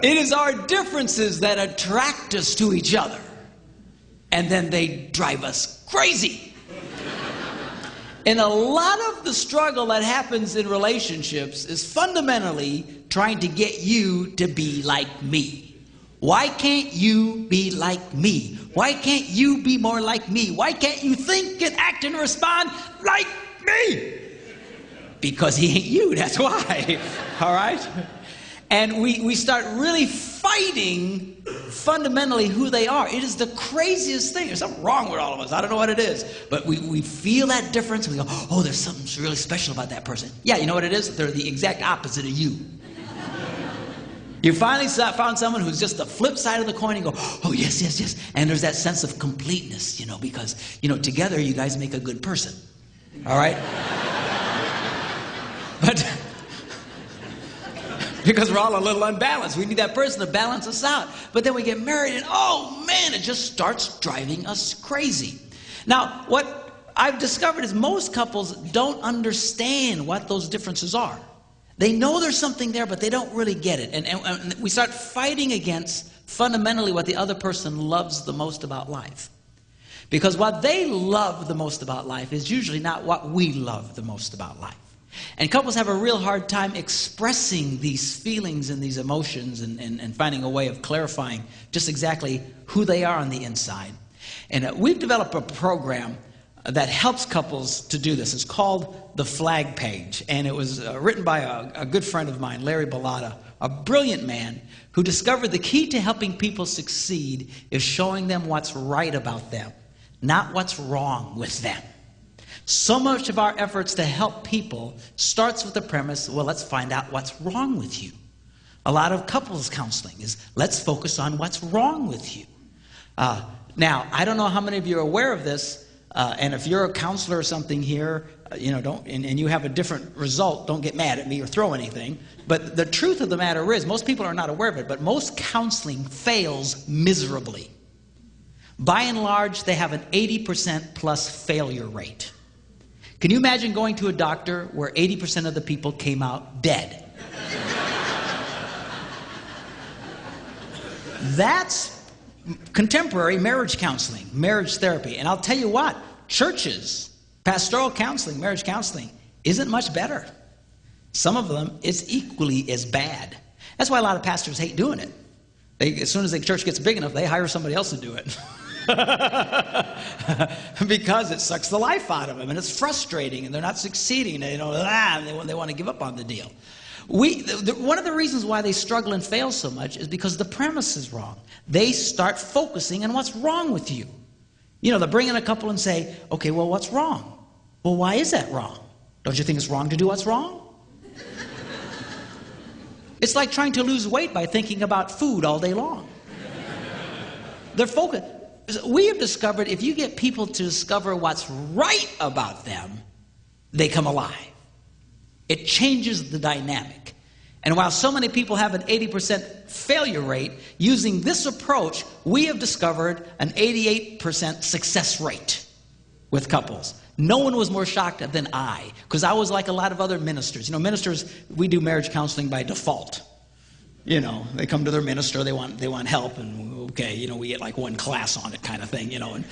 It is our differences that attract us to each other. And then they drive us crazy. And a lot of the struggle that happens in relationships is fundamentally trying to get you to be like me. Why can't you be like me? Why can't you be more like me? Why can't you think and act and respond like me? Because he ain't you, that's why. All right? And we start really fighting fundamentally who they are. It is the craziest thing. There's something wrong with all of us. I don't know what it is. But we feel that difference and we go, oh, there's something really special about that person. Yeah, you know what it is? They're the exact opposite of you. You finally found someone who's just the flip side of the coin and you go, oh, yes, yes, yes. And there's that sense of completeness, because, together you guys make a good person. All right? But because we're all a little unbalanced. We need that person to balance us out. But then we get married and, oh, man, it just starts driving us crazy. Now, what I've discovered is most couples don't understand what those differences are. They know there's something there, but they don't really get it. And we start fighting against fundamentally what the other person loves the most about life. Because what they love the most about life is usually not what we love the most about life. And couples have a real hard time expressing these feelings and these emotions and finding a way of clarifying just exactly who they are on the inside. And we've developed a program that helps couples to do this. It's called the Flag Page, and it was written by a good friend of mine, Larry Bellata, a brilliant man who discovered the key to helping people succeed is showing them what's right about them, not what's wrong with them. So much of our efforts to help people starts with the premise, well, let's find out what's wrong with you. A lot of couples counseling is, let's focus on what's wrong with you. Now, I don't know how many of you are aware of this, and if you're a counselor or something here, and you have a different result, don't get mad at me or throw anything. But the truth of the matter is, most people are not aware of it, but most counseling fails miserably. By and large, they have an 80% plus failure rate. Can you imagine going to a doctor where 80% of the people came out dead? That's contemporary marriage counseling, marriage therapy. And I'll tell you what, churches, pastoral counseling, marriage counseling, isn't much better. Some of them is equally as bad. That's why a lot of pastors hate doing it. As soon as the church gets big enough, they hire somebody else to do it. Because it sucks the life out of them, and it's frustrating, and they're not succeeding, and they want to give up on the deal. One of the reasons why they struggle and fail so much is because the premise is wrong. They start focusing on what's wrong with you. They'll bring in a couple and say, okay, well, what's wrong? Well, why is that wrong? Don't you think it's wrong to do what's wrong? It's like trying to lose weight by thinking about food all day long. They're focused. We have discovered if you get people to discover what's right about them, they come alive. It changes the dynamic. And while so many people have an 80% failure rate, using this approach, we have discovered an 88% success rate with couples. No one was more shocked than I, because I was like a lot of other ministers. Ministers, we do marriage counseling by default. They come to their minister, they want help, and okay, we get like one class on it kind of thing, and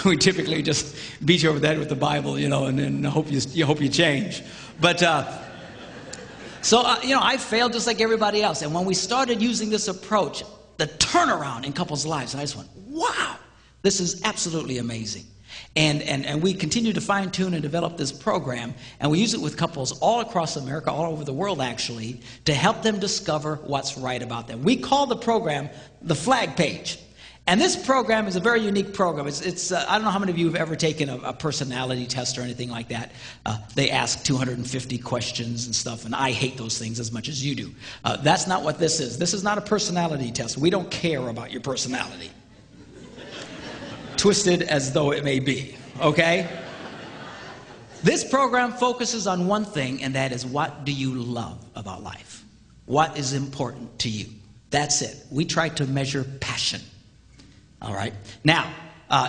we typically just beat you over the head with the Bible, and then hope you change. But I failed just like everybody else. And when we started using this approach, the turnaround in couples' lives, and I just went, wow, this is absolutely amazing. And we continue to fine-tune and develop this program, and we use it with couples all across America, all over the world actually, to help them discover what's right about them. We call the program the Flag Page. And this program is a very unique program. It's I don't know how many of you have ever taken a personality test or anything like that. They ask 250 questions and stuff, and I hate those things as much as you do. That's not what this is. This is not a personality test. We don't care about your personality. Twisted as though it may be, okay? This program focuses on one thing, and that is, what do you love about life? What is important to you? That's it. We try to measure passion. All right. Now,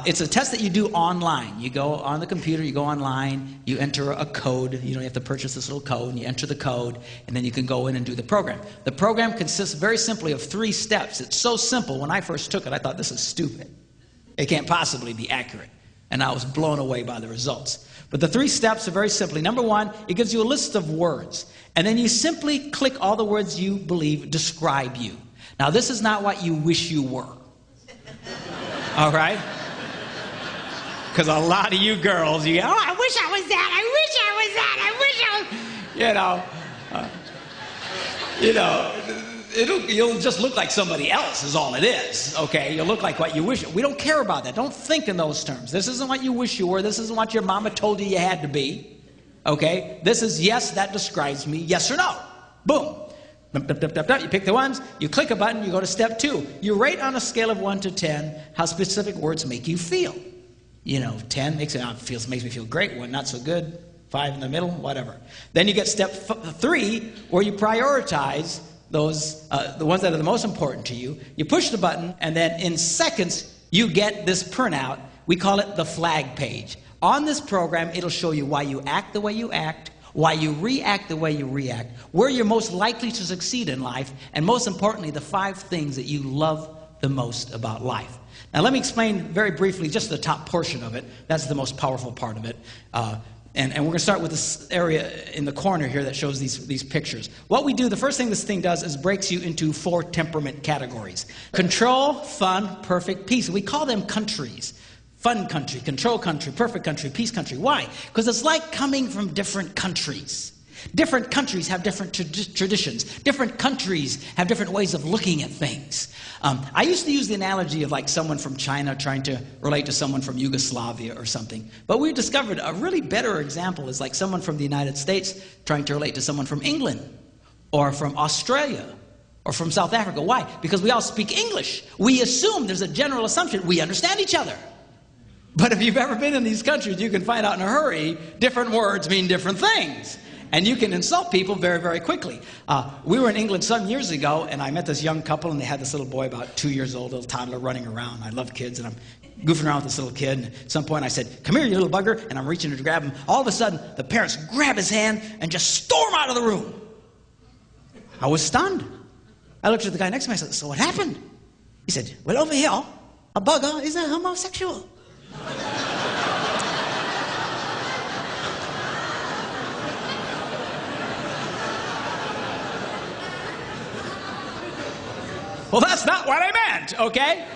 It's a test that you do online. You go on the computer, you go online, you enter a code. You have to purchase this little code, and you enter the code, and then you can go in and do the program. The program consists very simply of 3 steps. It's so simple. When I first took it, I thought, this is stupid. It can't possibly be accurate. And I was blown away by the results. But the 3 steps are very simply. Number 1, it gives you a list of words. And then you simply click all the words you believe describe you. Now, this is not what you wish you were. All right? Because a lot of you girls, you go, oh, I wish I was that, I wish I was that, I wish I was... you'll just look like somebody else is all it is, okay? You'll look like what you wish. We don't care about that. Don't think in those terms. This isn't what you wish you were. This isn't what your mama told you had to be, okay? This is, yes, that describes me, yes or no. Boom. You pick the ones, you click a button, you go to step 2. You rate on a scale of 1 to 10 how specific words make you feel. 10 makes me feel great, 1 not so good, 5 in the middle, whatever. Then you get step 3, where you prioritize those, the ones that are the most important to you. You push the button, and then in seconds, you get this printout. We call it the flag page. On this program, it'll show you why you act the way you act, why you react the way you react, where you're most likely to succeed in life, and most importantly, the 5 things that you love the most about life. Now, let me explain very briefly just the top portion of it. That's the most powerful part of it. And we're going to start with this area in the corner here that shows these pictures. What we do, the first thing this thing does is breaks you into 4 temperament categories. Control, fun, perfect, peace. We call them countries. Fun country, control country, perfect country, peace country. Why? Because it's like coming from different countries. Different countries have different traditions. Different countries have different ways of looking at things. I used to use the analogy of like someone from China trying to relate to someone from Yugoslavia or something. But we discovered a really better example is like someone from the United States trying to relate to someone from England or from Australia or from South Africa. Why? Because we all speak English. We assume, there's a general assumption, we understand each other. But if you've ever been in these countries, you can find out in a hurry, different words mean different things. And you can insult people very, very quickly. We were in England some years ago, and I met this young couple, and they had this little boy about 2 years old, little toddler running around. I love kids, and I'm goofing around with this little kid. And at some point I said, come here, you little bugger, and I'm reaching to grab him. All of a sudden, the parents grab his hand and just storm out of the room. I was stunned. I looked at the guy next to me, I said, so what happened? He said, well, over here, a bugger is a homosexual. Well, that's not what I meant, okay?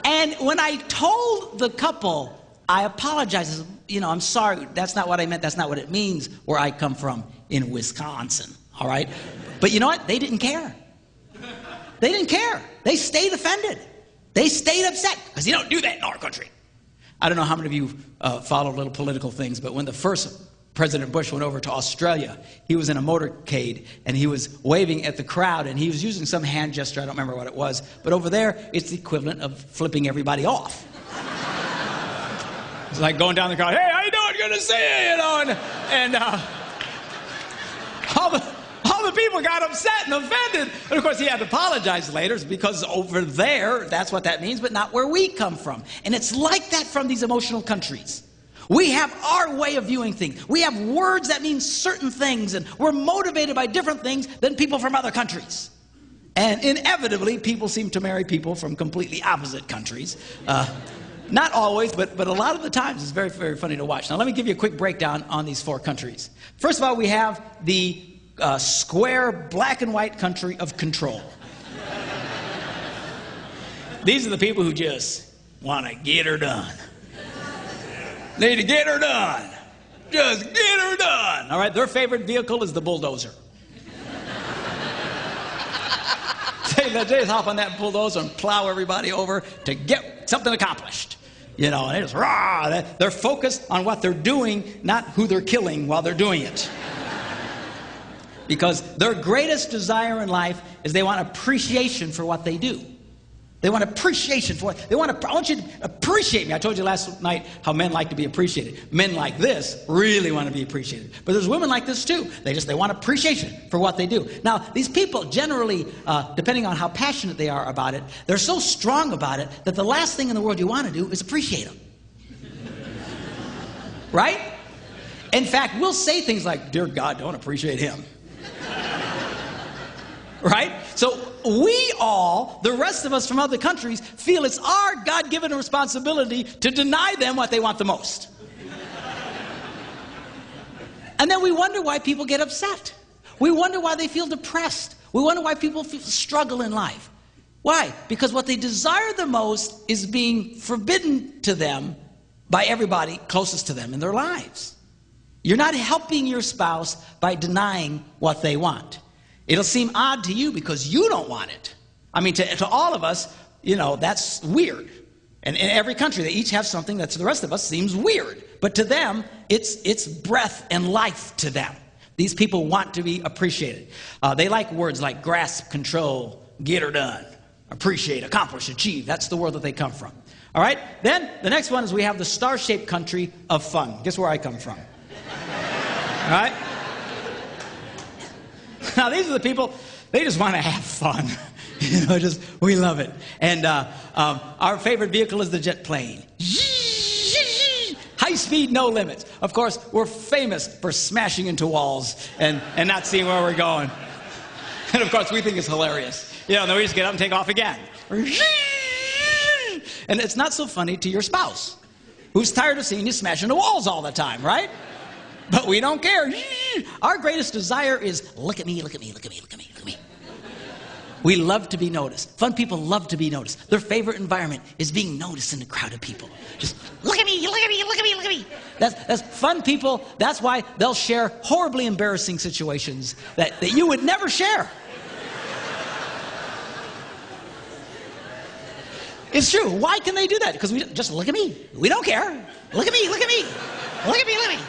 And when I told the couple, I apologized. I'm sorry, that's not what I meant. That's not what it means where I come from in Wisconsin, all right? But you know what? They didn't care. They didn't care. They stayed offended. They stayed upset because you don't do that in our country. I don't know how many of you follow little political things, but when the first President Bush went over to Australia, he was in a motorcade, and he was waving at the crowd, and he was using some hand gesture, I don't remember what it was, but over there, it's the equivalent of flipping everybody off. It's like going down the crowd, hey, how you doing? Good to see you, and all the people got upset and offended. And of course, he had to apologize later because over there, that's what that means, but not where we come from. And it's like that from these emotional countries. We have our way of viewing things. We have words that mean certain things, and we're motivated by different things than people from other countries. And inevitably, people seem to marry people from completely opposite countries. Not always, but a lot of the times it's very, very funny to watch. Now, let me give you a quick breakdown on these 4 countries. First of all, we have the square black and white country of control. These are the people who just want to get her done. Need to get her done. Just get her done. All right, their favorite vehicle is the bulldozer. They just hop on that bulldozer and plow everybody over to get something accomplished. And they just rah. They're focused on what they're doing, not who they're killing while they're doing it. Because their greatest desire in life is they want appreciation for what they do. They want appreciation for it. I want you to appreciate me. I told you last night how men like to be appreciated. Men like this really want to be appreciated. But there's women like this too. They want appreciation for what they do. Now, these people generally, depending on how passionate they are about it, they're so strong about it that the last thing in the world you want to do is appreciate them. Right? In fact, we'll say things like, dear God, don't appreciate him. Right? So we all, the rest of us from other countries, feel it's our God-given responsibility to deny them what they want the most. And then we wonder why people get upset. We wonder why they feel depressed. We wonder why people struggle in life. Why? Because what they desire the most is being forbidden to them by everybody closest to them in their lives. You're not helping your spouse by denying what they want. It'll seem odd to you because you don't want it. I mean, to all of us, that's weird. And in every country, they each have something that to the rest of us seems weird. But to them, it's breath and life to them. These people want to be appreciated. They like words like grasp, control, get her done, appreciate, accomplish, achieve. That's the world that they come from. All right? Then the next one is we have the star-shaped country of fun. Guess where I come from? All right? Now, these are the people, they just want to have fun. We love it. And our favorite vehicle is the jet plane. High speed, no limits. Of course, we're famous for smashing into walls and not seeing where we're going. And, of course, we think it's hilarious. Then we just get up and take off again. And it's not so funny to your spouse, who's tired of seeing you smash into walls all the time, right? But we don't care. Our greatest desire is, look at me, look at me, look at me, look at me, look at me. We love to be noticed. Fun people love to be noticed. Their favorite environment is being noticed in a crowd of people. Just, look at me, look at me, look at me, look at me. That's fun people. That's why they'll share horribly embarrassing situations that you would never share. It's true. Why can they do that? Because we just look at me. We don't care. Look at me, look at me. Look at me, look at me.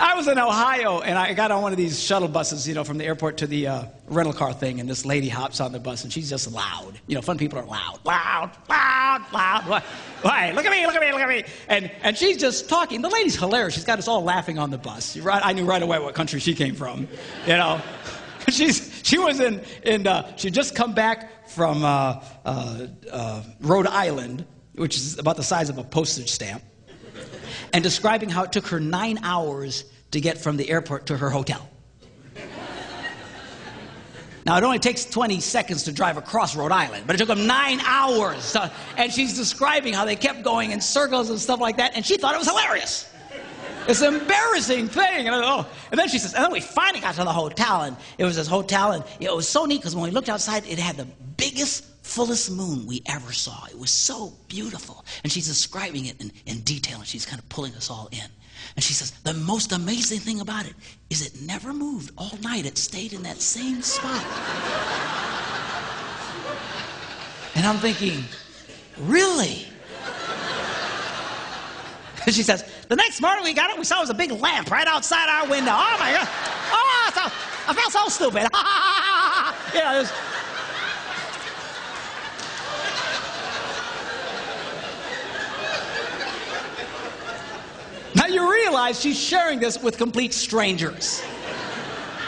I was in Ohio, and I got on one of these shuttle buses, from the airport to the rental car thing, and this lady hops on the bus, and she's just loud. Fun people are loud, loud, loud, loud. Why? Look at me, look at me, look at me. And she's just talking. The lady's hilarious. She's got us all laughing on the bus. I knew right away what country she came from, She was she'd just come back from Rhode Island, which is about the size of a postage stamp, and describing how it took her 9 hours to get from the airport to her hotel. Now, it only takes 20 seconds to drive across Rhode Island, but it took them 9 hours. And she's describing how they kept going in circles and stuff like that, and she thought it was hilarious. It's an embarrassing thing. And then she says, and then we finally got to the hotel, and it was this hotel, and it was so neat because when we looked outside, it had the biggest, fullest moon we ever saw. It was so beautiful. And she's describing it in detail, and she's kind of pulling us all in. And she says, the most amazing thing about it is it never moved all night. It stayed in that same spot. And I'm thinking, really? And she says, the next morning we got it, we saw it was a big lamp right outside our window. Oh, my God. Oh, I felt so stupid. It was... Now you realize she's sharing this with complete strangers.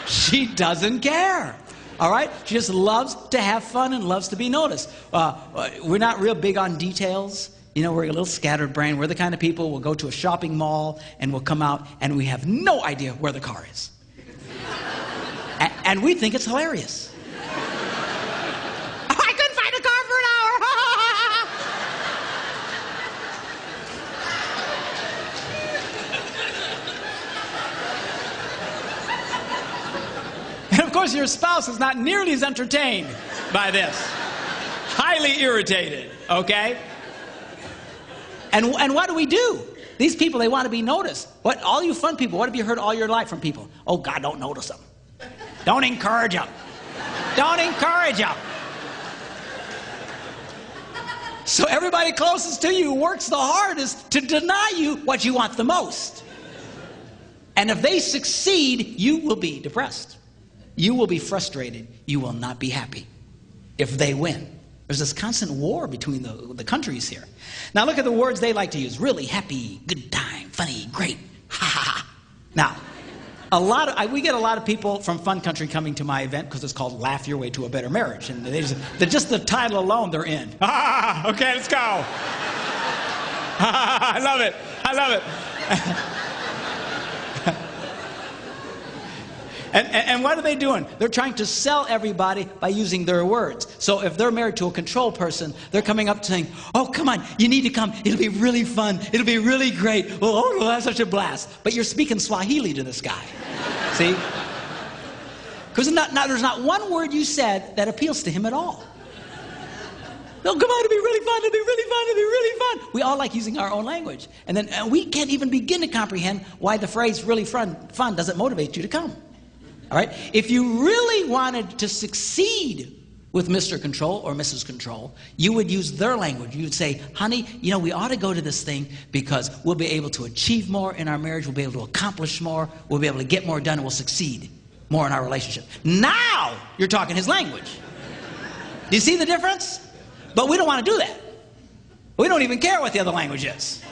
She doesn't care. All right? She just loves to have fun and loves to be noticed. We're not real big on details. We're a little scattered brain. We're the kind of people who'll go to a shopping mall and we'll come out and we have no idea where the car is. And we think it's hilarious. I couldn't find a car for an hour. And of course, your spouse is not nearly as entertained by this. Highly irritated, okay? And what do we do? These people, they want to be noticed. All you fun people, what have you heard all your life from people? Oh, God, don't notice them. Don't encourage them. Don't encourage them. So everybody closest to you works the hardest to deny you what you want the most. And if they succeed, you will be depressed. you will be frustrated. You will not be happy if they win. There's this constant war between the countries here. Now look at the words they like to use. Really, happy, good time, funny, great, ha ha ha. Now, we get a lot of people from Fun Country coming to my event because it's called Laugh Your Way to a Better Marriage. And just the title alone, they're in. Ah, okay, let's go. I love it. I love it. And what are they doing? They're trying to sell everybody by using their words. So if they're married to a control person, they're coming up saying, oh, come on, you need to come. It'll be really fun. It'll be really great. Oh, we'll have such a blast. But you're speaking Swahili to this guy. See? Because there's not one word you said that appeals to him at all. No, come on, it'll be really fun. It'll be really fun. It'll be really fun. We all like using our own language. And then we can't even begin to comprehend why the phrase really fun doesn't motivate you to come. All right? If you really wanted to succeed with Mr. Control or Mrs. Control, you would use their language. You would say, honey, we ought to go to this thing because we'll be able to achieve more in our marriage. We'll be able to accomplish more. We'll be able to get more done, and we'll succeed more in our relationship. Now you're talking his language. Do you see the difference? But we don't want to do that. We don't even care what the other language is.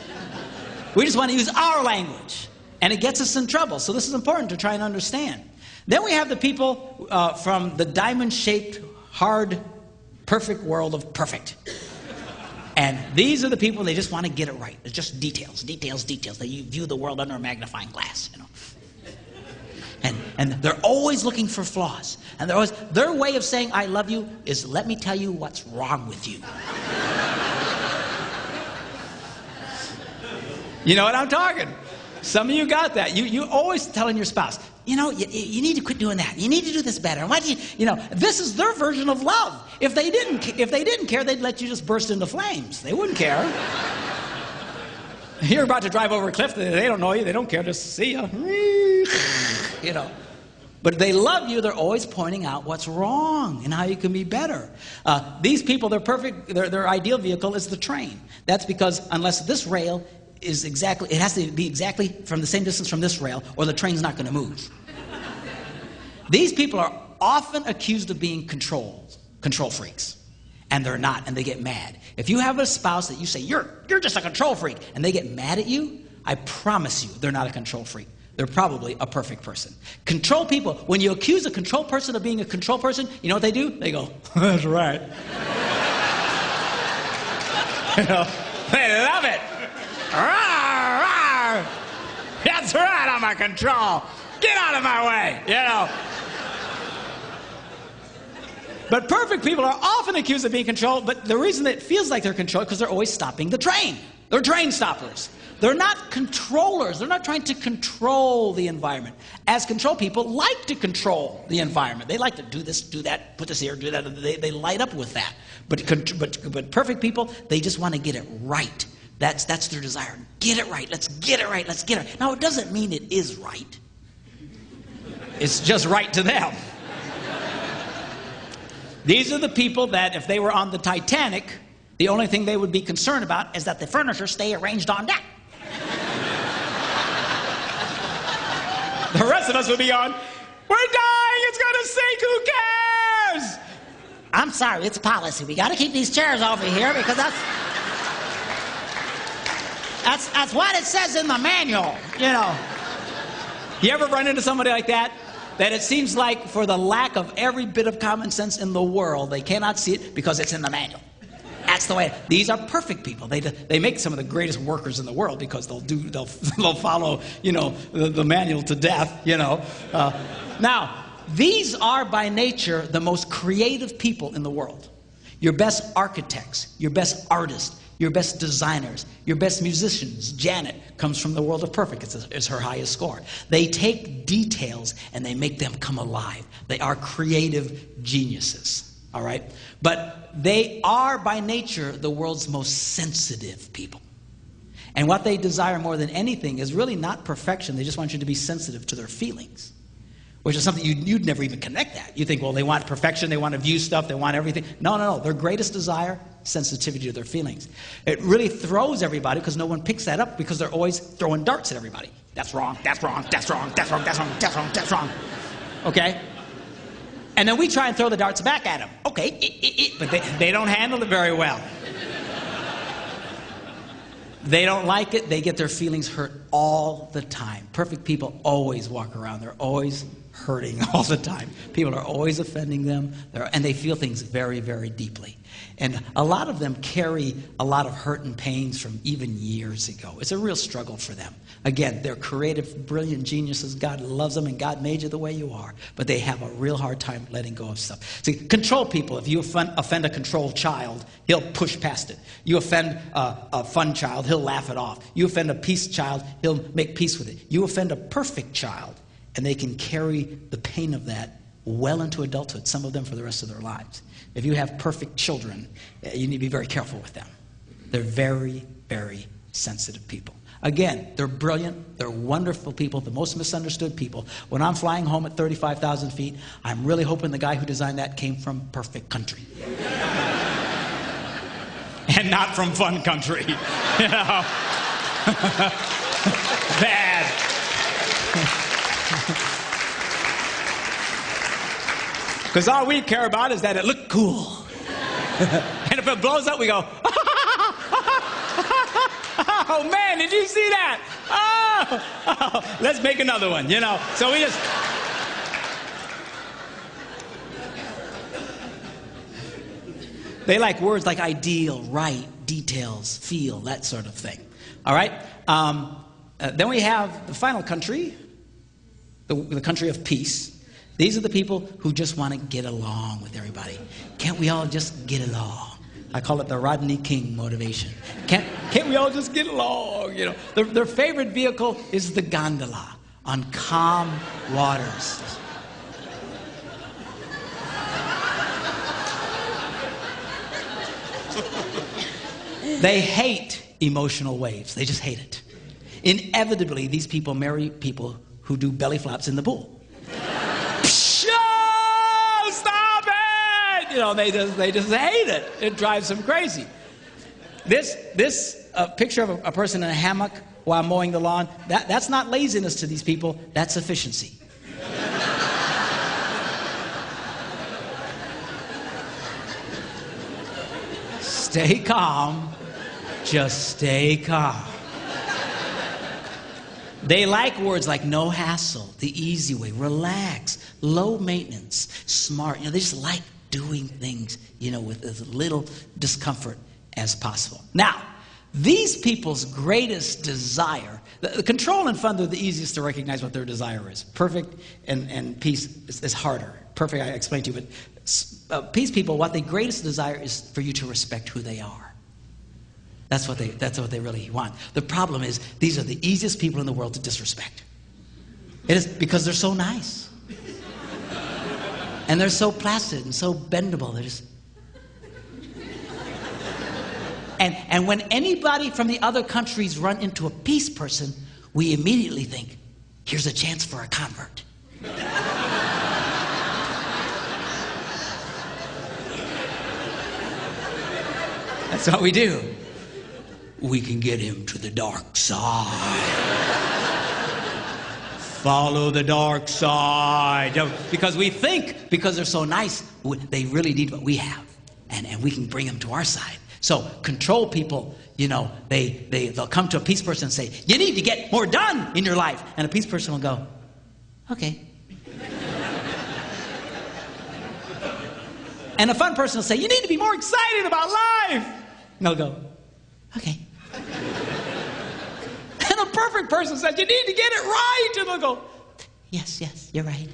We just want to use our language. And it gets us in trouble. So this is important to try and understand. Then we have the people from the diamond-shaped, hard, perfect world of perfect. And these are the people, they just want to get it right. It's just details, details, details. They view the world under a magnifying glass, And they're always looking for flaws. And their way of saying, I love you, is let me tell you what's wrong with you. You know what I'm talking? Some of you got that. You always telling your spouse, you need to quit doing that. You need to do this better. Why do this is their version of love. If they didn't care, they'd let you just burst into flames. They wouldn't care. You're about to drive over a cliff. They don't know you. They don't care. Just see you. But they love you. They're always pointing out what's wrong and how you can be better. These people, they're perfect. Their ideal vehicle is the train. That's because unless this rail is it has to be exactly from the same distance from this rail, or the train's not going to move. These people are often accused of being control freaks, and they're not, and they get mad. If you have a spouse that you say, you're just a control freak, and they get mad at you, I promise you they're not a control freak. They're probably a perfect person. Control people, when you accuse a control person of being a control person, you know what they do? They go, that's right. They love it. Rawr, rawr. That's right, I'm a control. Get out of my way, But perfect people are often accused of being controlled, but the reason it feels like they're controlled is because they're always stopping the train. They're train stoppers. They're not controllers. They're not trying to control the environment. As control people like to control the environment. They like to do this, do that, put this here, do that. They light up with that. But perfect people, they just want to get it right. That's their desire. Get it right. Let's get it right. Let's get it right. Now, it doesn't mean it is right. It's just right to them. These are the people that if they were on the Titanic, the only thing they would be concerned about is that the furniture stay arranged on deck. The rest of us would be on, we're dying, it's going to sink, who cares? I'm sorry, it's policy. We got to keep these chairs over here because that's what it says in the manual, You ever run into somebody like that? That it seems like for the lack of every bit of common sense in the world, they cannot see it because it's in the manual. That's the way. These are perfect people. They make some of the greatest workers in the world because they'll follow the manual to death. Now these are by nature the most creative people in the world. Your best architects, your best artists, your best designers, your best musicians. Janet comes from the world of perfect. It's her highest score. They take details and they make them come alive. They are creative geniuses, all right? But they are by nature the world's most sensitive people. And what they desire more than anything is really not perfection. They just want you to be sensitive to their feelings, which is something you'd never even connect that. You think, well, they want perfection, they want to view stuff, they want everything. No. Their greatest desire, sensitivity to their feelings. It really throws everybody because no one picks that up because they're always throwing darts at everybody. That's wrong, that's wrong, that's wrong, that's wrong, that's wrong, that's wrong, that's wrong. Okay? And then we try and throw the darts back at them. Okay, but they don't handle it very well. They don't like it. They get their feelings hurt all the time. Perfect people always walk around. They're always hurting all the time. People are always offending them, and they feel things very, very deeply. And a lot of them carry a lot of hurt and pains from even years ago. It's a real struggle for them. Again, they're creative, brilliant geniuses. God loves them, and God made you the way you are. But they have a real hard time letting go of stuff. See, control people. If you offend a controlled child, he'll push past it. You offend a fun child, he'll laugh it off. You offend a peace child, he'll make peace with it. You offend a perfect child, and they can carry the pain of that well into adulthood, some of them for the rest of their lives. If you have perfect children, you need to be very careful with them. They're very, very sensitive people. Again, they're brilliant, they're wonderful people, the most misunderstood people. When I'm flying home at 35,000 feet, I'm really hoping the guy who designed that came from perfect country. And not from fun country. You know? Bad. Because all we care about is that it looked cool. And if it blows up, we go, oh man, did you see that? Oh, let's make another one, you know. So we just... They like words like ideal, right, details, feel, that sort of thing. All right? Then we have the final country, the country of peace. These are the people who just want to get along with everybody. Can't we all just get along? I call it the Rodney King motivation. Can't we all just get along? You know, their favorite vehicle is the gondola on calm waters. They hate emotional waves. They just hate it. Inevitably, these people marry people who do belly flops in the pool. Stop it! You know, they just hate it. It drives them crazy. This picture of a person in a hammock while mowing the lawn, that's not laziness to these people. That's efficiency. Stay calm. Just stay calm. They like words like no hassle, the easy way, relax, low maintenance, smart. You know, they just like doing things, you know, with as little discomfort as possible. Now, these people's greatest desire, the control and fun are the easiest to recognize what their desire is. Perfect and peace is harder. Perfect, I explained to you, but peace people, what their greatest desire is for you to respect who they are. That's what they really want. The problem is, these are the easiest people in the world to disrespect. It is because they're so nice. And they're so placid and so bendable. They're just... And when anybody from the other countries run into a peace person, we immediately think, here's a chance for a convert. That's what we do. We can get him to the dark side. Follow the dark side. Because we think, because they're so nice, they really need what we have. And we can bring them to our side. So control people, you know, they'll come to a peace person and say, you need to get more done in your life. And a peace person will go, okay. And a fun person will say, you need to be more excited about life. And they'll go, okay. And a perfect person says, you need to get it right. And they'll go, yes, you're right.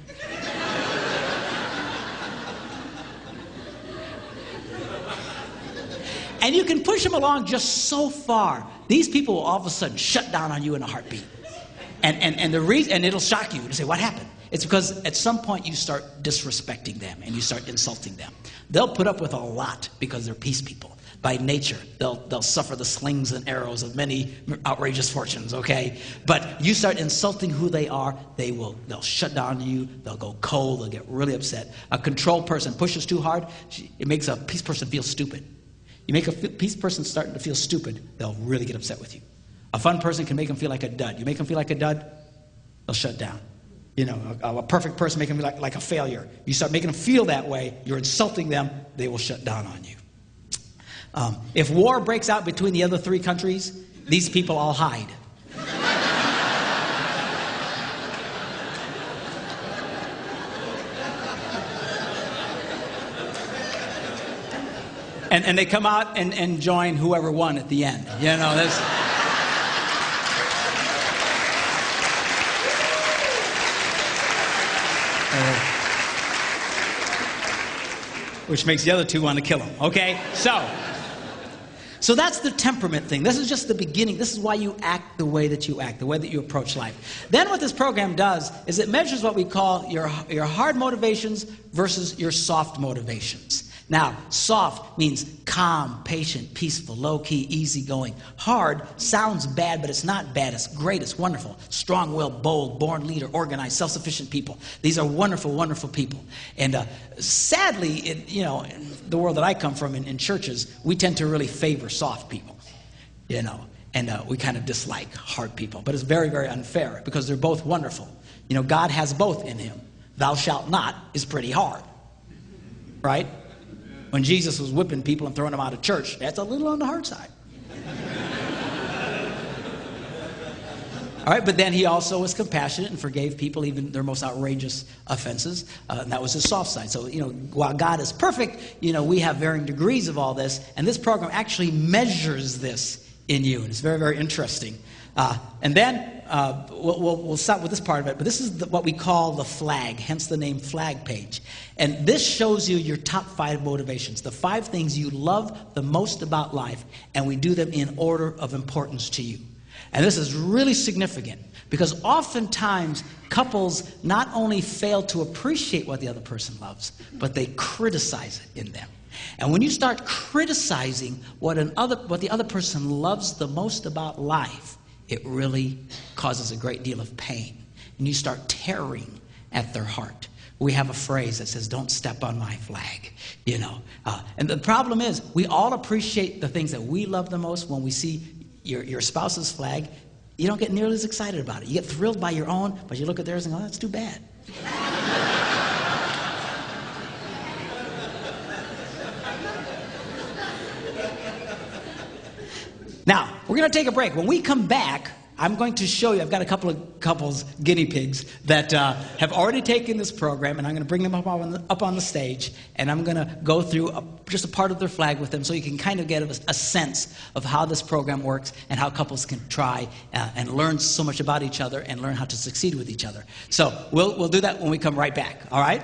And you can push them along just so far. These people will all of a sudden shut down on you in a heartbeat. And the reason, and it'll shock you to say, what happened? It's because at some point you start disrespecting them and you start insulting them. They'll put up with a lot because they're peace people. By nature, they'll suffer the slings and arrows of many outrageous fortunes, okay? But you start insulting who they are, they'll shut down on you, they'll go cold, they'll get really upset. A control person pushes too hard, it makes a peace person feel stupid. You make a peace person starting to feel stupid, they'll really get upset with you. A fun person can make them feel like a dud. You make them feel like a dud, they'll shut down. You know, a perfect person making them like a failure. You start making them feel that way, you're insulting them, they will shut down on you. If war breaks out between the other 3 countries, these people all hide. And they come out and join whoever won at the end. You know, this. Which makes the other 2 want to kill him. Okay? So that's the temperament thing. This is just the beginning. This is why you act the way that you act, the way that you approach life. Then what this program does is it measures what we call your hard motivations versus your soft motivations. Now, soft means calm, patient, peaceful, low-key, easygoing. Hard sounds bad, but it's not bad. It's great. It's wonderful. Strong-willed, bold, born leader, organized, self-sufficient people. These are wonderful, wonderful people. And sadly, in the world that I come from, in churches, we tend to really favor soft people, you know. And we kind of dislike hard people. But it's very, very unfair because they're both wonderful. You know, God has both in him. Thou shalt not is pretty hard, right? When Jesus was whipping people and throwing them out of church, that's a little on the hard side. All right, but then he also was compassionate and forgave people even their most outrageous offenses. And that was his soft side. So, you know, while God is perfect, you know, we have varying degrees of all this. And this program actually measures this in you. And it's very, very interesting. And then we'll stop with this part of it. But this is what we call the flag, hence the name flag page. And this shows you your top 5 motivations, the 5 things you love the most about life. And we do them in order of importance to you. And this is really significant because oftentimes couples not only fail to appreciate what the other person loves, but they criticize it in them. And when you start criticizing what the other person loves the most about life, it really causes a great deal of pain. And you start tearing at their heart. We have a phrase that says, don't step on my flag, you know. And the problem is, we all appreciate the things that we love the most. When we see your spouse's flag, you don't get nearly as excited about it. You get thrilled by your own, but you look at theirs and go, oh, that's too bad. Now, we're going to take a break. When we come back, I'm going to show you, I've got a couple of couples, guinea pigs, that have already taken this program, and I'm going to bring them up on the stage, and I'm going to go through just a part of their flag with them so you can kind of get a sense of how this program works and how couples can try and learn so much about each other and learn how to succeed with each other. So we'll do that when we come right back, all right?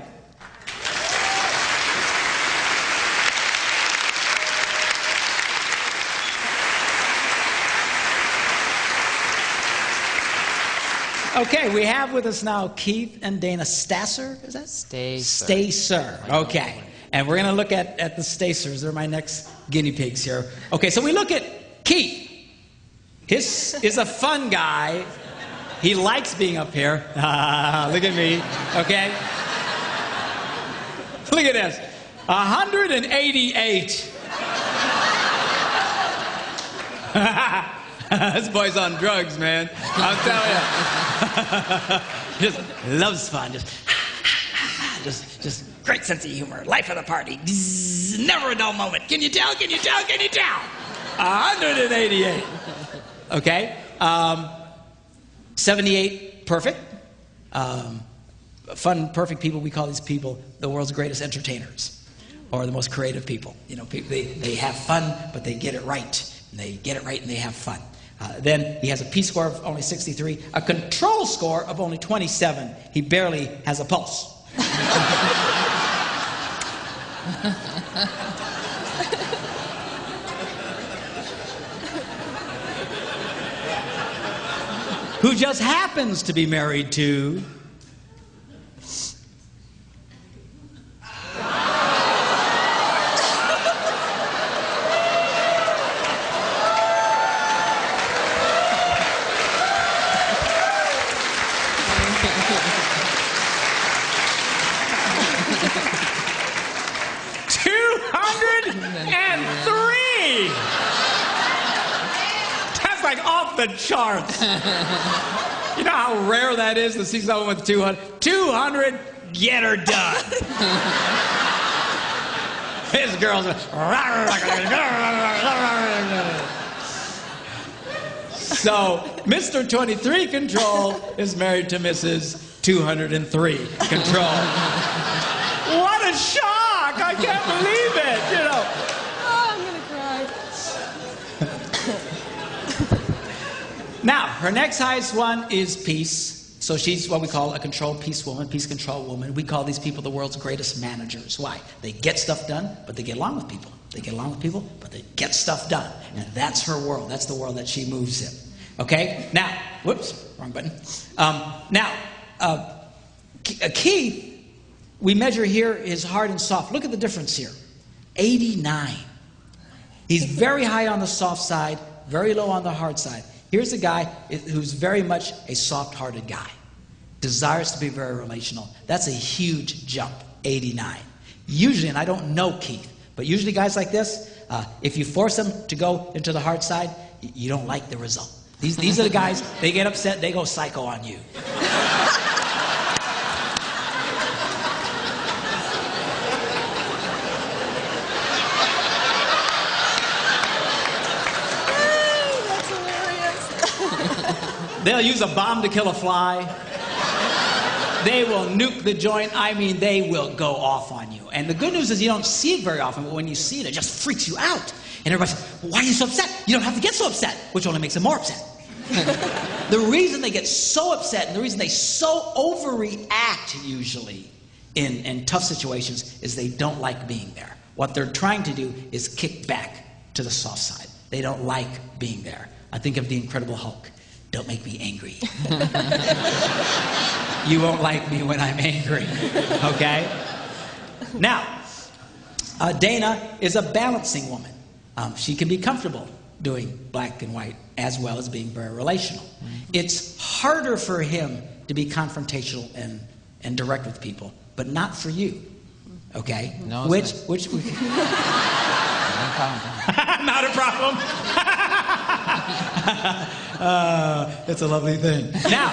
Okay, we have with us now Keith and Dana Stasser. Is that? Stacer. Okay. And we're going to look at the Stacers. They're my next guinea pigs here. Okay, so we look at Keith. His is a fun guy. He likes being up here. Look at me. Okay. Look at this. 188. This boy's on drugs, man. I'll tell you. Just loves fun. Just great sense of humor. Life of the party. Never a dull moment. Can you tell? Can you tell? Can you tell? 188. Okay. 78, perfect. Fun, perfect people. We call these people the world's greatest entertainers or the most creative people. You know, they have fun, but they get it right. And they get it right and they have fun. Then he has a P score of only 63, a control score of only 27. He barely has a pulse. Who just happens to be married to... That's like off the charts. You know how rare that is to see someone with 200? 200, get her done. His girl's so Mr. 23 Control is married to Mrs. 203 Control. What a shock! I can't believe it, you know. Oh, I'm gonna cry. Now, her next highest one is peace. So she's what we call a controlled peace woman, peace control woman. We call these people the world's greatest managers. Why? They get stuff done, but they get along with people. They get along with people, but they get stuff done. And that's her world. That's the world that she moves in. Okay? Now, whoops, wrong button. Keith, we measure here is hard and soft. Look at the difference here. 89. He's very high on the soft side, very low on the hard side. Here's a guy who's very much a soft-hearted guy. Desires to be very relational. That's a huge jump, 89. Usually, and I don't know Keith, but usually guys like this, if you force them to go into the hard side, you don't like the result. These are the guys, they get upset, they go psycho on you. They'll use a bomb to kill a fly. They will nuke the joint. I mean, they will go off on you. And the good news is you don't see it very often, but when you see it, it just freaks you out. And everybody says, why are you so upset? You don't have to get so upset, which only makes them more upset. The reason they get so upset and the reason they so overreact usually in tough situations is they don't like being there. What they're trying to do is kick back to the soft side. They don't like being there. I think of the Incredible Hulk. Don't make me angry. You won't like me when I'm angry, okay? Now, Dana is a balancing woman. She can be comfortable doing black and white as well as being very relational. It's harder for him to be confrontational and direct with people, but not for you, okay? No, which not a problem. It's a lovely thing. Now,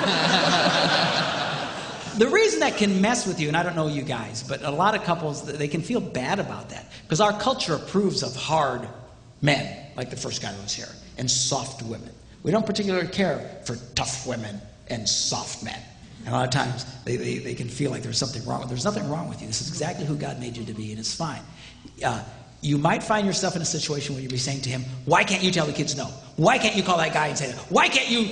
the reason that can mess with you, and I don't know you guys, but a lot of couples, they can feel bad about that because our culture approves of hard men, like the first guy who was here, and soft women. We don't particularly care for tough women and soft men. And a lot of times, they can feel like there's something wrong. There's nothing wrong with you. This is exactly who God made you to be, and it's fine. You might find yourself in a situation where you'll be saying to him, why can't you tell the kids no? Why can't you call that guy and say, why can't you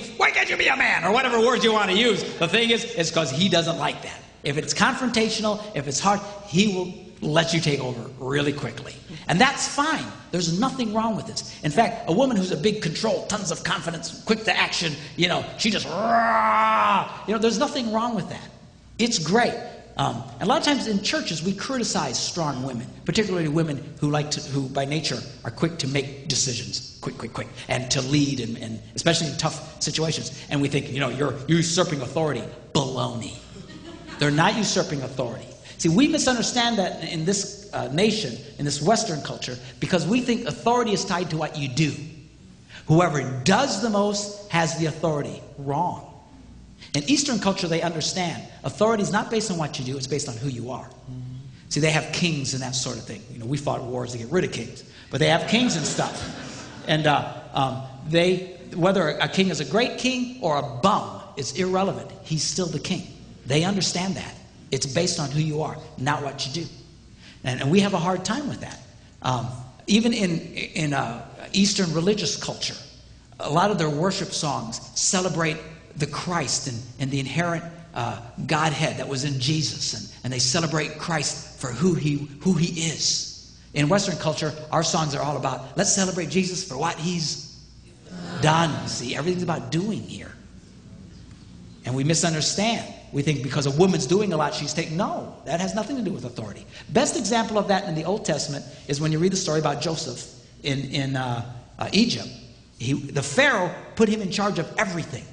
be a man? Or whatever words you want to use. The thing is, it's because he doesn't like that. If it's confrontational, if it's hard, he will let you take over really quickly. And that's fine. There's nothing wrong with this. In fact, a woman who's a big control, tons of confidence, quick to action, she just, there's nothing wrong with that. It's great. And a lot of times in churches, we criticize strong women, particularly women who by nature are quick to make decisions, quick, and to lead, and especially in tough situations. And we think, you're usurping authority. Baloney. They're not usurping authority. See, we misunderstand that in this nation, in this Western culture, because we think authority is tied to what you do. Whoever does the most has the authority. Wrong. In Eastern culture, they understand authority is not based on what you do, it's based on who you are. See, they have kings and that sort of thing. We fought wars to get rid of kings, but they have kings and stuff. And whether a king is a great king or a bum, it's irrelevant. He's still the king. They understand that. It's based on who you are, not what you do. And we have a hard time with that. Even in Eastern religious culture, a lot of their worship songs celebrate the Christ and the inherent Godhead that was in Jesus, and they celebrate Christ for who he is. In Western culture, our songs are all about, let's celebrate Jesus for what he's done. See, everything's about doing here. And we misunderstand. We think because a woman's doing a lot, she's taking... No, that has nothing to do with authority. Best example of that in the Old Testament is when you read the story about Joseph in Egypt. The Pharaoh put him in charge of everything.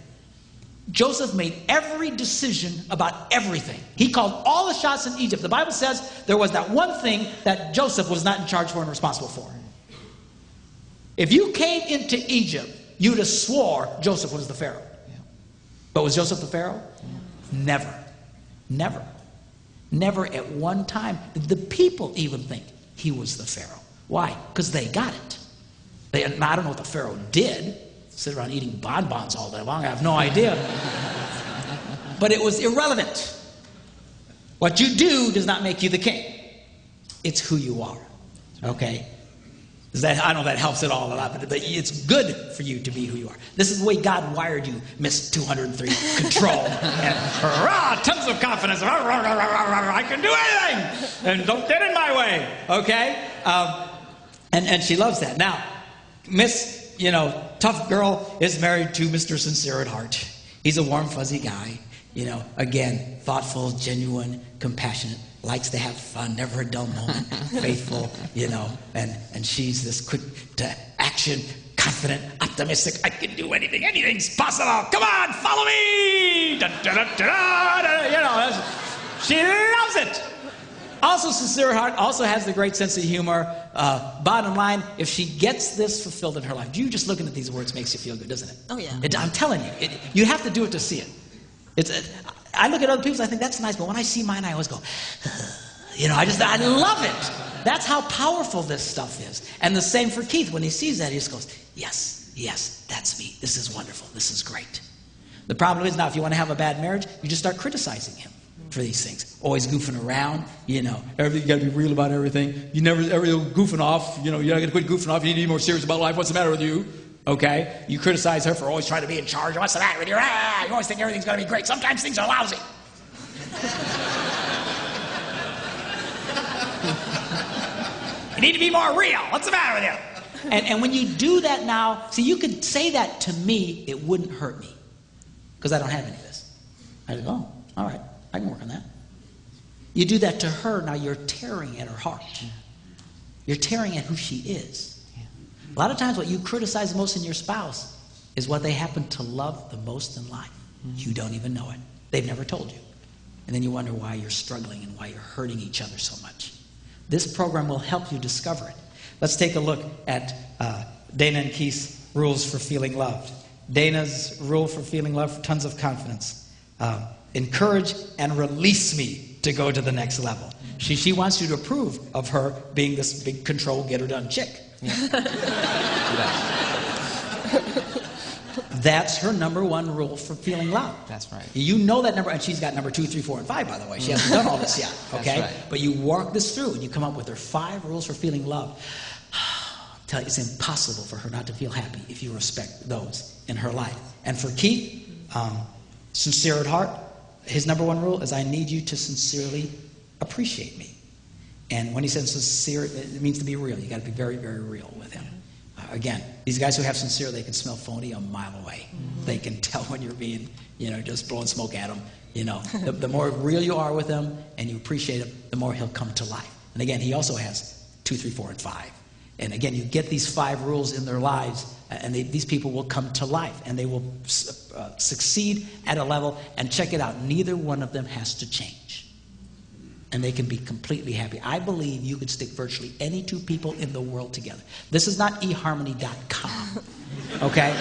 Joseph made every decision about everything. He called all the shots in Egypt. The Bible says there was that one thing that Joseph was not in charge for and responsible for. If you came into Egypt, you'd have swore Joseph was the Pharaoh. But was Joseph the Pharaoh? Never. Never. Never at one time did the people even think he was the Pharaoh. Why? Because they got it. I don't know what the Pharaoh did. Sit around eating bonbons all day long. I have no idea. But it was irrelevant. What you do does not make you the king. It's who you are. Okay? I know that helps it all a lot, but it's good for you to be who you are. This is the way God wired you, Miss 203, control, and tons of confidence. I can do anything, and don't get in my way. Okay? And she loves that. Now, Miss, tough girl is married to Mr. Sincere at heart. He's a warm, fuzzy guy. Again, thoughtful, genuine, compassionate, likes to have fun, never a dull moment, faithful, and she's this quick to action, confident, optimistic. I can do anything, anything's possible. Come on, follow me. Da, da, da, da, da. She loves it. Also sincere at heart, also has the great sense of humor. Bottom line, if she gets this fulfilled in her life, you just looking at these words makes you feel good, doesn't it? Oh, yeah. I'm telling you, you have to do it to see it. I look at other people's, I think that's nice, but when I see mine, I always go, I love it. That's how powerful this stuff is. And the same for Keith. When he sees that, he just goes, yes, yes, that's me. This is wonderful. This is great. The problem is now, if you want to have a bad marriage, you just start criticizing him for these things. Always goofing around, everything, you got to be real about everything. You never ever goofing off, you're not going to quit goofing off. You need to be more serious about life. What's the matter with you? Okay? You criticize her for always trying to be in charge. What's the matter with you? You always think everything's going to be great. Sometimes things are lousy. You need to be more real. What's the matter with you? And when you do that now, see, you could say that to me, it wouldn't hurt me. Because I don't have any of this. I go, oh, all right, I can work on that. You do that to her, now you're tearing at her heart. You're tearing at who she is. A lot of times what you criticize the most in your spouse is what they happen to love the most in life. You don't even know it. They've never told you. And then you wonder why you're struggling and why you're hurting each other so much. This program will help you discover it. Let's take a look at Dana and Keith's rules for feeling loved. Dana's rule for feeling loved, tons of confidence. Encourage and release me to go to the next level. She wants you to approve of her being this big control, get her done chick. That's her number one rule for feeling loved. That's right. You know that number, and she's got number 2, 3, 4, and 5, by the way. She hasn't done all this yet, okay? That's right. But you work this through, and you come up with her 5 rules for feeling loved. Tell you, it's impossible for her not to feel happy if you respect those in her life. And for Keith, sincere at heart, his number 1 rule is I need you to sincerely appreciate me. And when he says sincere, it means to be real. You got to be very, very real with him. Again, these guys who have sincere, they can smell phony a mile away. They can tell when you're being, just blowing smoke at them. The more real you are with him and you appreciate him, the more he'll come to life. And again, he also has 2, 3, 4, and 5. And again, you get these 5 rules in their lives, and these people will come to life, and they will succeed at a level. And check it out, neither one of them has to change. And they can be completely happy. I believe you could stick virtually any 2 people in the world together. This is not eharmony.com, okay?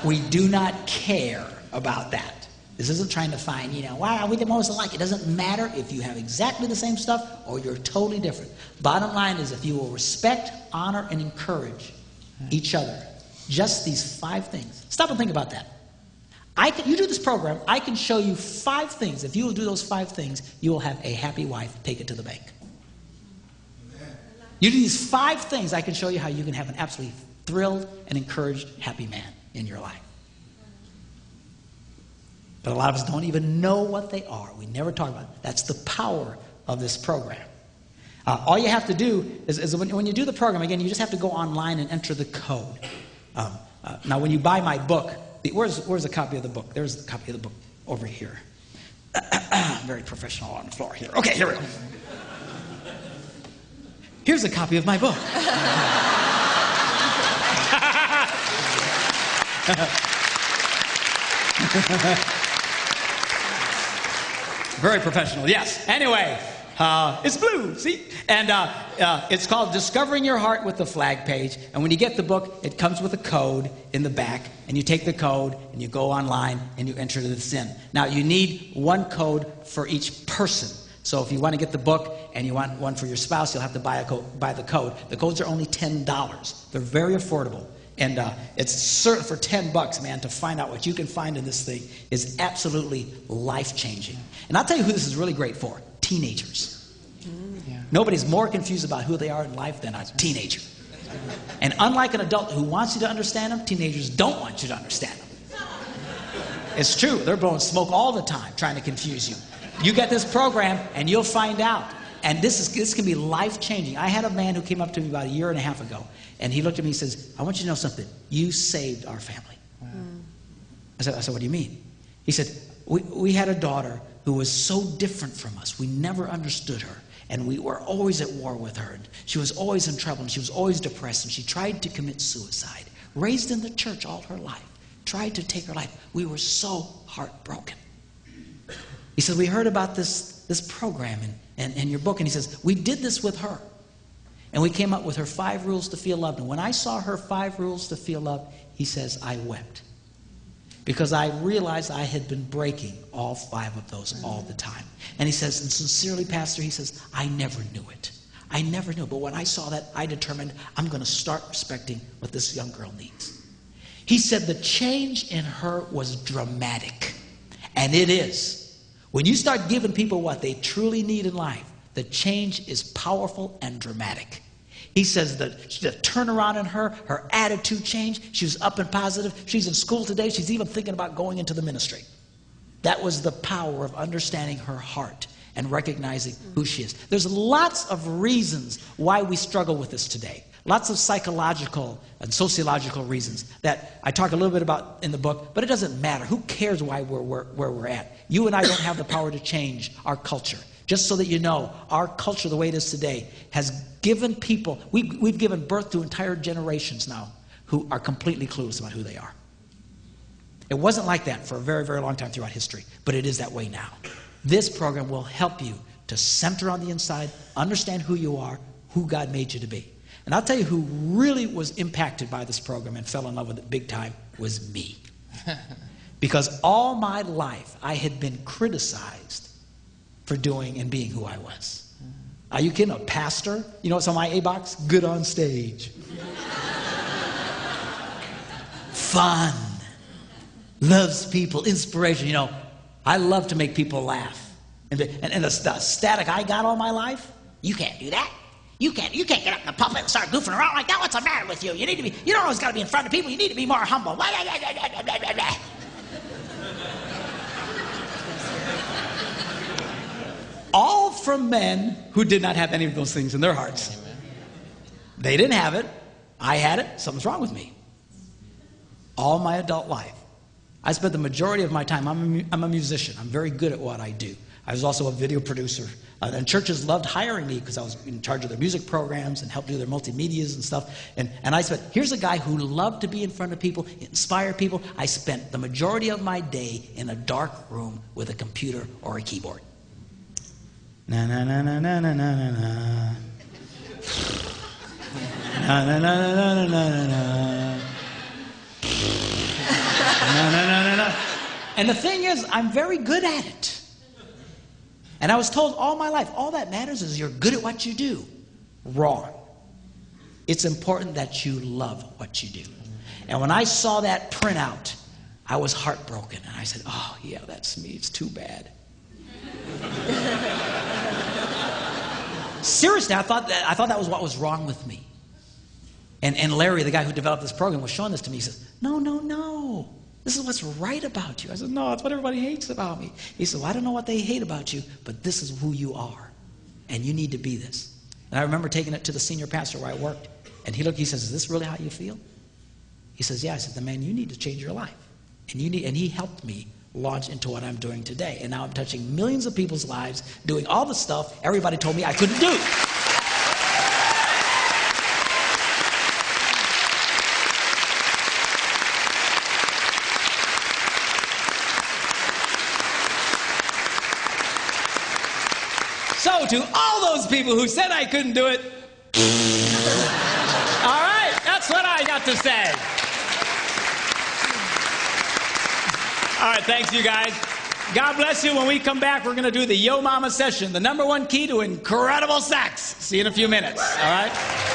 We do not care about that. This isn't trying to find, why are we the most alike? It doesn't matter if you have exactly the same stuff or you're totally different. Bottom line is if you will respect, honor, and encourage each other, just these 5 things. Stop and think about that. You do this program, I can show you 5 things. If you will do those 5 things, you will have a happy wife. Take it to the bank. Amen. You do these 5 things, I can show you how you can have an absolutely thrilled and encouraged, happy man in your life. But a lot of us don't even know what they are. We never talk about it. That's the power of this program. All you have to do is when you do the program, again, you just have to go online and enter the code. Now, when you buy my book, where's a copy of the book? There's a copy of the book over here. Very professional on the floor here. Okay, here we go. Here's a copy of my book. Very professional, yes. Anyway, It's blue, see? And it's called Discovering Your Heart with the Flag page. And when you get the book, it comes with a code in the back. And you take the code and you go online and you enter this in. Now, you need one code for each person. So if you want to get the book and you want one for your spouse, you'll have to buy the code. The codes are only $10. They're very affordable. And it's certain for $10, man, to find out what you can find in this thing is absolutely life-changing. And I'll tell you who this is really great for. Teenagers. Yeah. Nobody's more confused about who they are in life than a teenager. And unlike an adult who wants you to understand them, teenagers don't want you to understand them. It's true. They're blowing smoke all the time trying to confuse you. You get this program and you'll find out. And this can be life-changing. I had a man who came up to me about a year and a half ago, and he looked at me and says, I want you to know something. You saved our family. Wow. I said, what do you mean? He said, we had a daughter who was so different from us. We never understood her, and we were always at war with her. And she was always in trouble, and she was always depressed, and she tried to commit suicide. Raised in the church all her life, tried to take her life. We were so heartbroken. He said, we heard about this program and your book, and he says, we did this with her. And we came up with her 5 rules to feel loved. And when I saw her 5 rules to feel loved, he says, I wept. Because I realized I had been breaking all 5 of those all the time. And he says, and sincerely, Pastor, he says, I never knew it. I never knew. But when I saw that, I determined I'm going to start respecting what this young girl needs. He said the change in her was dramatic. And it is. When you start giving people what they truly need in life, the change is powerful and dramatic. He says the turnaround in her attitude changed. She was up and positive. She's in school today. She's even thinking about going into the ministry. That was the power of understanding her heart and recognizing who she is. There's lots of reasons why we struggle with this today. Lots of psychological and sociological reasons that I talk a little bit about in the book, but it doesn't matter. Who cares why we're where we're at? You and I don't have the power to change our culture. Just so that you know, our culture, the way it is today, has given people, we've given birth to entire generations now who are completely clueless about who they are. It wasn't like that for a very, very long time throughout history, but it is that way now. This program will help you to center on the inside, understand who you are, who God made you to be. And I'll tell you who really was impacted by this program and fell in love with it big time was me. Because all my life I had been criticized for doing and being who I was. Are you kidding? A pastor? You know what's on my A-box? Good on stage. Fun. Loves people. Inspiration. You know, I love to make people laugh. And the static I got all my life, you can't do that. You can't get up in the pulpit and start goofing around like that. What's the matter with you? You don't always got to be in front of people. You need to be more humble. All from men who did not have any of those things in their hearts. Amen. They didn't have it. I had it. Something's wrong with me. All my adult life. I spent the majority of my time, I'm a musician. I'm very good at what I do. I was also a video producer. And churches loved hiring me because I was in charge of their music programs and helped do their multimedias and stuff. And I said, here's a guy who loved to be in front of people, inspire people. I spent the majority of my day in a dark room with a computer or a keyboard. Na na na na na na na na na. Na na na na na na na. Na na na na na. And the thing is, I'm very good at it. And I was told all my life, all that matters is you're good at what you do. Wrong. It's important that you love what you do. And when I saw that printout, I was heartbroken. And I said, oh, yeah, that's me. It's too bad. Seriously, I thought that was what was wrong with me. And Larry, the guy who developed this program, was showing this to me. He says, no. This is what's right about you. I said, no, it's what everybody hates about me. He said, well, I don't know what they hate about you, but this is who you are. And you need to be this. And I remember taking it to the senior pastor where I worked. And he says, is this really how you feel? He says, yeah. I said, man, you need to change your life. And he helped me launch into what I'm doing today. And now I'm touching millions of people's lives, doing all the stuff everybody told me I couldn't do. So to all those people who said I couldn't do it. All right, that's what I got to say. All right, thanks, you guys. God bless you. When we come back, we're going to do the Yo Mama session, the #1 key to incredible sex. See you in a few minutes, all right?